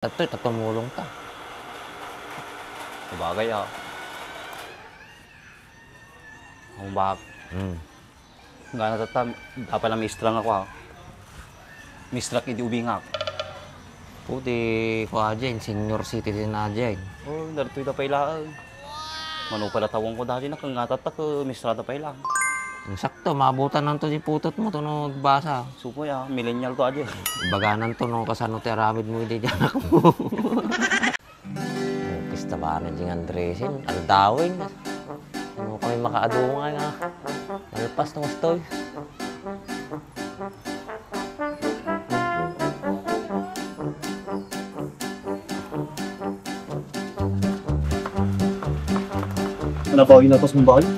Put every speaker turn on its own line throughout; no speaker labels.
Tumulong ka.
Sabagay Ang bak. Nga natata, dapat na mistrang ako Mistrak hindi ubingak.
Puti ko dyan, senior citizen na dyan.
Oh, narito ito pa ilaan. Mano pala tawang ko dati na kung natatak, mistrata pa ilang.
Sakto, mabutan ng to si putot mo, to no basa.
Supo millennial to aja.
Baganan to no, kasano teramid mo hindi dyan ako. Kista ba na dyan Andresin? Aldawin. Ano kami makaadungan nga. Malpas na gustoy.
Ano ba, inatos mo ba kayo?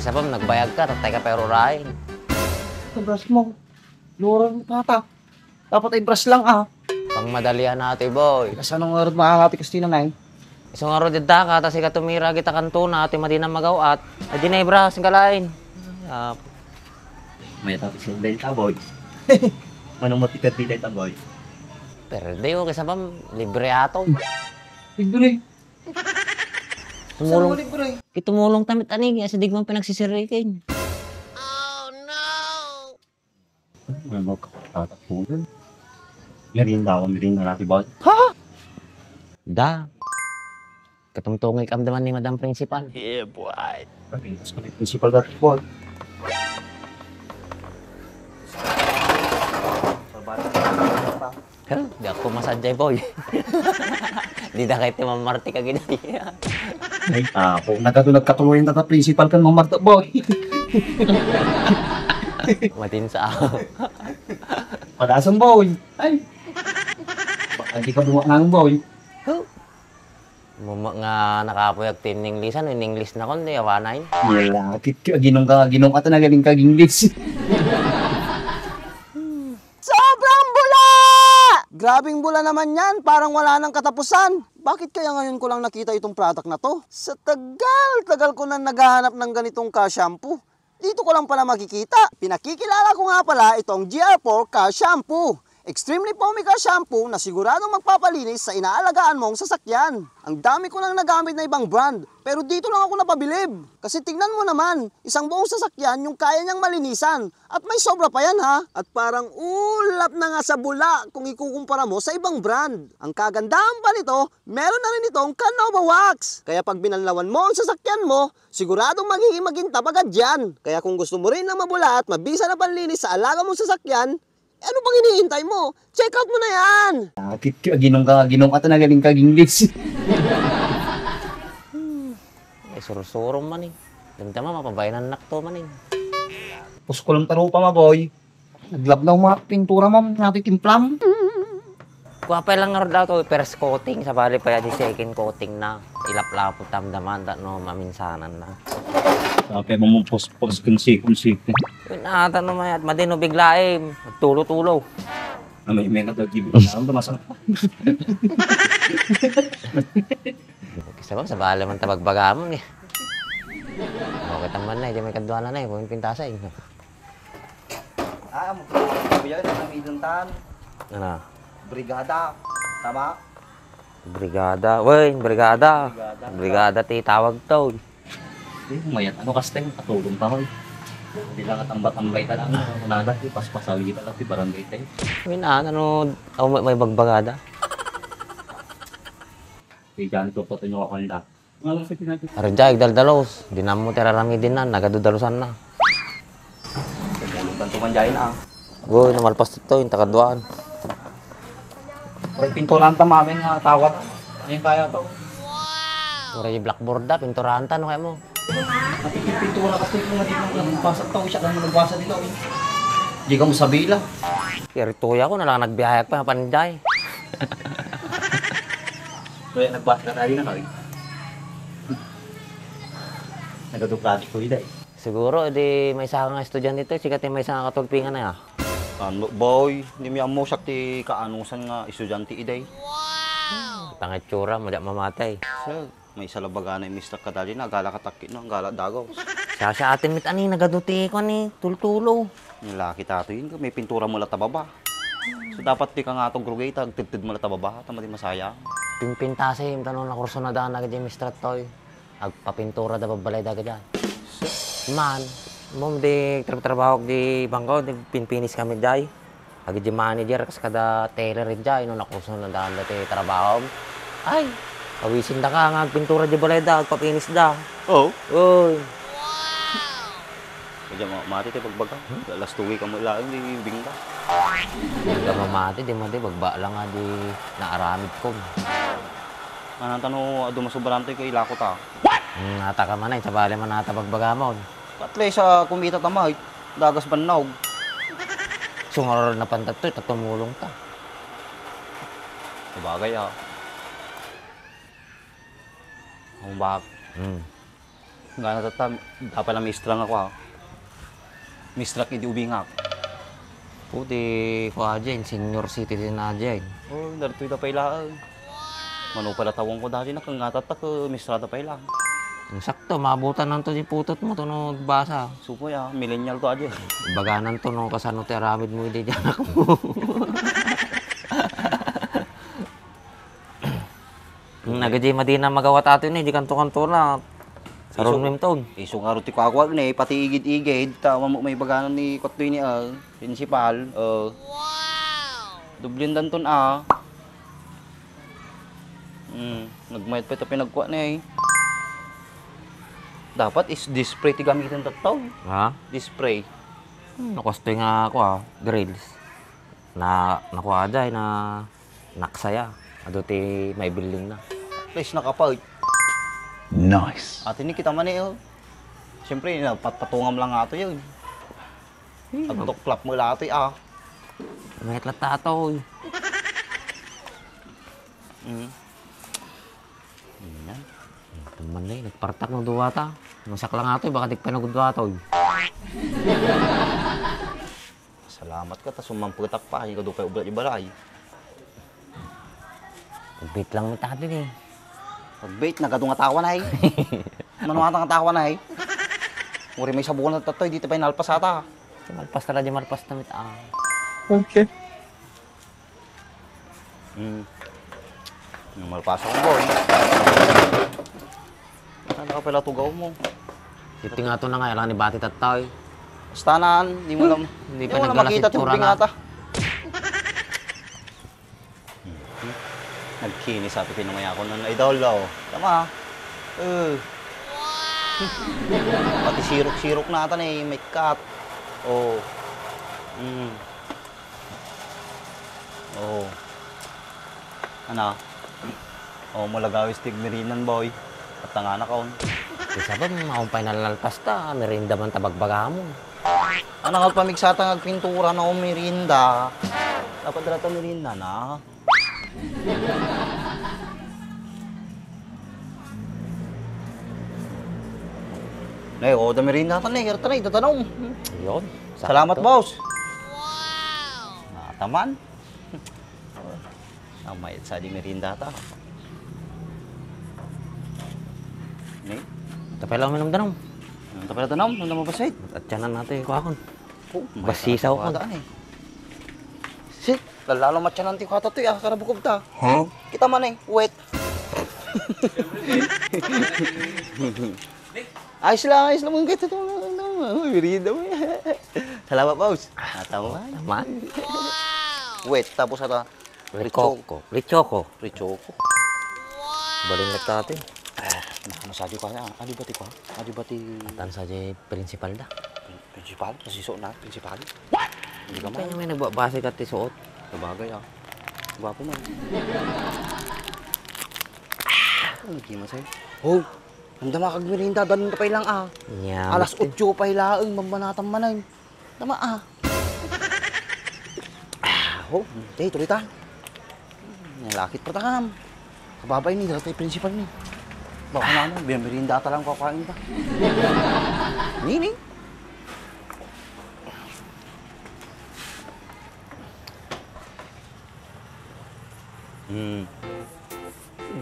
Kisa pa, nagbayag ka, tatay ka pero rain.
Ito, brush mo. Luran mo tata. Dapat ay brush lang
Pang madalian natin, boy.
Kasi anong oras makakati kasi na ngayon?
Isang araw dito ka, tas ika tumira kita kanto na, ati madinang magawat. Adi na ibra, singkalain.
May tapos yung delta, boy. Manong matikat di delta, boy.
Pero di ko, kisa pa, libre ato.
Libre.
Tumulong,
Libre.
tumulong tamit anig, kasi di mo pinagsisirikin.
May magkakatapunan. Merin na natin, boy.
Da. Katungtungay kamdaman ni Madam Principal.
Yeah, boy.
Tapos ko na yung principal dati, boy.
Pero, di ako masadyay, boy. Di na kahit mamarti ka ginaya.
Ay, ako. Nagkatuloy tata principal kan mamarta, boy.
Matinsa.
Padasan, boy. Ay. Baka hindi ka bumak ng boy.
Muma nga nakapuyag tin Inglesan, in English na kon, di awanay.
Wala. Ginong ka na galing kag English.
Sobrang bula! Grabing bula naman yan, parang wala nang katapusan. Bakit kaya ngayon ko lang nakita itong product na to? Sa tagal ko na naghahanap ng ganitong car shampoo. Dito ko lang pala makikita. Pinakikilala ko nga pala itong GR4 Car Shampoo. Extremely foamy car shampoo na siguradong magpapalinis sa inaalagaan mong sasakyan. Ang dami ko nang nagamit na ibang brand, pero dito lang ako napabilib. Kasi tingnan mo naman, isang buong sasakyan yung kaya niyang malinisan. At may sobra pa yan ha. At parang ulap na nga sa bula kung ikukumpara mo sa ibang brand. Ang kagandahan pa nito, meron na rin itong Canova Wax. Kaya pag binanlawan mo ang sasakyan mo, siguradong magiging magintab agad yan. Kaya kung gusto mo rin ng mabula at mabisa na panlinis sa alaga mong sasakyan, ano bang hinihintay mo? Check out mo na yan!
Ginong ka na galing kag English.
Ay, surusurong man eh. Damdama, mapabayan ng nakto man eh.
Tapos ko lang taro pa, ma, boy. Naglab na mga pintura, ma'am. Natitimplam.
Kuwapay lang nga daw to, first coating, sa bali pa yung second coating na. Ilap-lapot tamdaman, no, maminsanan na.
Sabi mo mong post kung sikon-sikon.
Yun ata naman at madino bigla eh, tulo-tulo.
May katagibig na ang tumasang.
Kisa ba, sa bali man tabagbagamon eh. Okay taman na, di may kadwana na eh, kung pintasa eh.
Kuya, namiduntan.
Ano?
Brigada. Tama?
Brigada, wey, brigada. Brigada ti tawag to.
Mayat, ano kasi katulong pa, boy. Hindi lang atambay ka lang. Nagat, paspasali ka lang, barangay tayo.
Yun ano, may bagbagada.
Kaya dyan ito po ito yung kakanda.
Arjay, daldalos. Di na mo terarami din na, nagadudalusan na.
Bantu manjain
Goy, namalpas ito, yung takadwaan.
May pinturan ta mamin nga tawat. Ayun kaya to.
Mura yung blackboard da, pinturahan ta, no kaya mo?
Pintura kasi kung hindi mo nagbasa to, siya lang nagbasa dito. Hindi ka mo sabila.
Irituya ko na lang nagbihayak pa, panjay.
Kaya nagbasa na tayo na kami. Nagaduplati ko yun eh.
Siguro, di may isa nga estudyante dito, sikat may isa nga katulpingan na ya.
Boy, hindi mi amo sakti kaanusan nga estudyante iday.
Pangitsura, mada mamatay.
Sir, may isa labaga na mistrak ka dali na, gala katakit no, gala dagaw.
Siya atin mit ani, nagaduti ko ni, tultulo.
Nilaki tato yun, may pintura mula tababa. So dapat di ka nga itong grugay, tagtid mo na tababa, tama di masaya.
Pimpintasim, tanong na kurso na daan agad yung Mr. Toy. Agpapintura da babalay da agad yan. Man, mom di trabaho di bangko, di pinpinis kami jay. Agad yung manager, kas kada tailor rin jay, nung nakurso na daan dati trabaho. Ay, kawisin da ka nga, pintura di balay da, agpapinis da.
Oo.
Uy,
Kaya mati tayo pagbaga. Last 2 week ka mo ilaan, di bing ka.
hindi ka mamati, di mati, bagba lang nga di naaramid ko.
Anong tanong, ado masubarante ka ilako ta.
Nata ka man ay, sa bali man nata bagbaga mo.
At least sa kumita tamay, dagas banaw.
Sungar na pantat to, tatumulong ta.
Sabagay Ang bak. Nga natata, dapat lang mistrang ako Mistrak hindi ubingak.
Puti ko dyan, senior citizen na dyan.
Oh, darito ita pa ilaan. Mano pala tawang ko dati nakangatat ta ka mistrata pa ilaan.
Sakto, mabutan ng to di putot mo to no basa.
Supoy millennial to adyo.
Baganan to no kasano ti aramid mo hindi dyan ako. Nagadya madina magawa tato ni, di kanto-kanto na. Sa ron memton.
Iso nga ruti ko ako ni, pati igid-igid, tama mo may baganan ni Kotloy ni principal. Wow! Dublin danton nagmayat pa ito pinagkuha na Dapat is display ti gamitin tataw.
Ha?
Display.
Nakostoy nga ako grills. Na nakuha dyan na naksaya. Ado ti may building na.
At least nakapag.
Nice.
At ini kita man Siyempre, patungam lang nga ito yun. At tuklap mo lang ito
May tato.
Yan.
Tuman na nagpartak ng duwata. Masak lang ato baka di pa nagudwato.
Salamat ka, tas umamputak pa. Hindi ka doon kayo ublat ibalay.
Bit lang may tatin
Pag-bait, nagadungatawan na Manuhatang atawan na Uri may sabukan na tatoy, dito pa inalpas ata.
Malpas talaga di malpas na mit
Okay.
Malpas ako boy. Saan ka pala tugaw mo?
Dito nga to na nga, ilang ni Bati Tataw.
Bastanan, di mo lang,
Hindi
di
pa
mo lang
naggalas
makita
itsura
tubig
na.
ata. Nagkinis sa atin pinamaya ko ng idol Tama Pati sirok-sirok na ata may cut. Ano? Malagawis tigmirinan boy. At nga na kaon.
Isa ba, maumpay na lalpas ta, merinda man tabagbaga mo.
Ano nga pamigsata ng pintura na merinda. Dapat dala ta merinda na. Nay, da merinda ta nay, tanay, tatanong.
Yun.
Salamat, boss. Taman. Mayat sa di merinda ta. Nay,
Tapay lang minum danong.
ano ta pala tanong? Ano mo ba sayt?
At tiyanan natin ko akon.
May
Basisaw
sarap
ka.
daan Sit, lalalo matyanan ti kata to karabukog ta. Kita man wet. Ayos lang mong kita to. Merinda mo. Salamat, boss. Tama.
Tama.
Wet, tapos ata.
Richoco. Richoco.
Richoko.
Baling nagtate.
Masabi ko na. Adi ba ti...
Tan sa jay principal da.
Principal? Nasiso na, principal. Hindi ka
Kaya
man.
may nagbabase ka ti suot.
Sabagay Gwapo man. Hindi masay. Oh, nandama kag merinda, danon ka pa ilang
Nyamit.
Alas 8 pa ilaang, mambanatan manay. Tama tuloy ta. Nalakit pa takam. Kababay ni, dalat tayo principal ni. Baka naman, merinda ta lang kakain pa. Nini?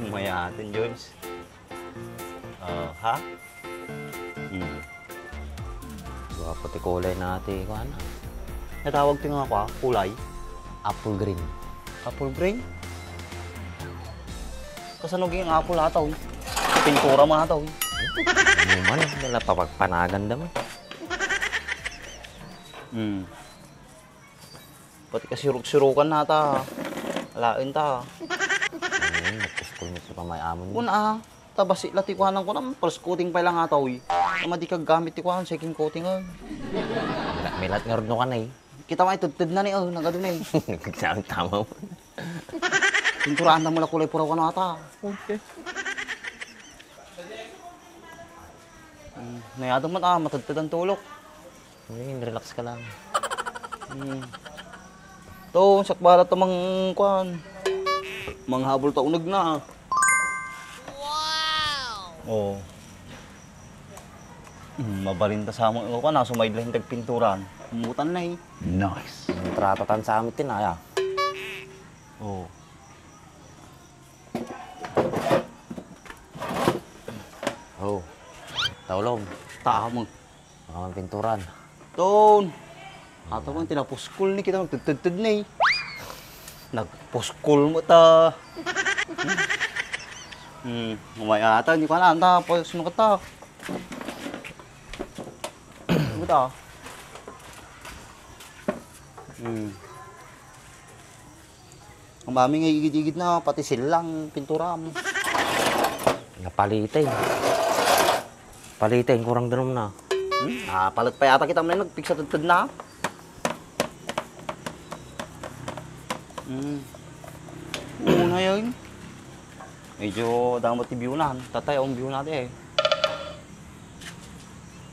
Mayatin, Jones. Ha?
Gwapo ti kulay natin ko ano.
Natawag ti nga kulay.
Apple green.
Apple green? Kasanugin ang apple ataw. Pintura mo ataw.
Ano man, wala papagpanagan naman.
Pati kasiruk-sirukan na ta. Alain ta.
Nagpuskol mo sa pamayamon.
Una, tabasi latikuanan ko na. First coating pa lang ataw. Tama di kag gamit tikuan, second coating ay.
Milat nga rin ka na eh.
Kita mo itutod na ni nagado na eh.
Tama mo.
Pinturaan na mula kulay puraw ka na ata.
Okay.
Nayado mo matagtad ang tulok.
Relax ka lang.
To, sakbala to kuan. Manghabol ta unag na. Wow! Oh. Mabalinta sa among ko na sumayd lang tag pinturan. Umutan na eh.
Nice. Tratatan sa amin tinaya.
Oh.
Oh. Taulog.
Taamag.
Baka man pinturan.
Ton. Ato man tinapuskol ni kita magtututod na eh. Nagpuskol mo ta. Umay ata, hindi ko na anta. Sino ka ta? Ano ta? Ang mami nga igid-igid na, pati silang pintura mo.
Napalitin. Palitin, kurang danom na.
Palit pa yata kita man nagpiksa tutod na. Una yun. Medyo damot yung biyunan. Tatay, ang biyun natin eh.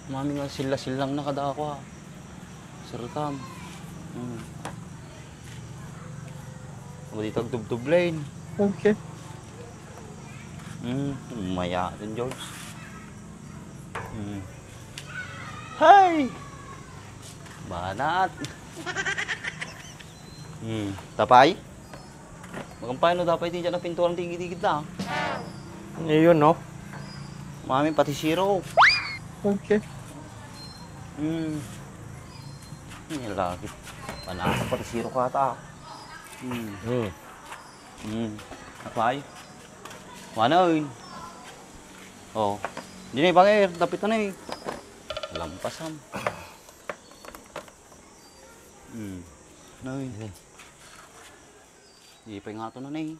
Mami nga sila-silang nakadako ha. Sarutam. Ako dito ang dubdublain.
Okay.
Maya din, George. Hey! Banat! Tapay? Magampay no, dapat hindi dyan na pinturang tigid-tigid na.
Yun, no?
Mami, pati zero.
Okay.
Nilagit. Panasa, pati zero ka ata. Tapay? Mana yun? Oh. Hindi na ibangir, dapit na eh. Lampasan. Ano yun? Hindi pa yung ato na eh.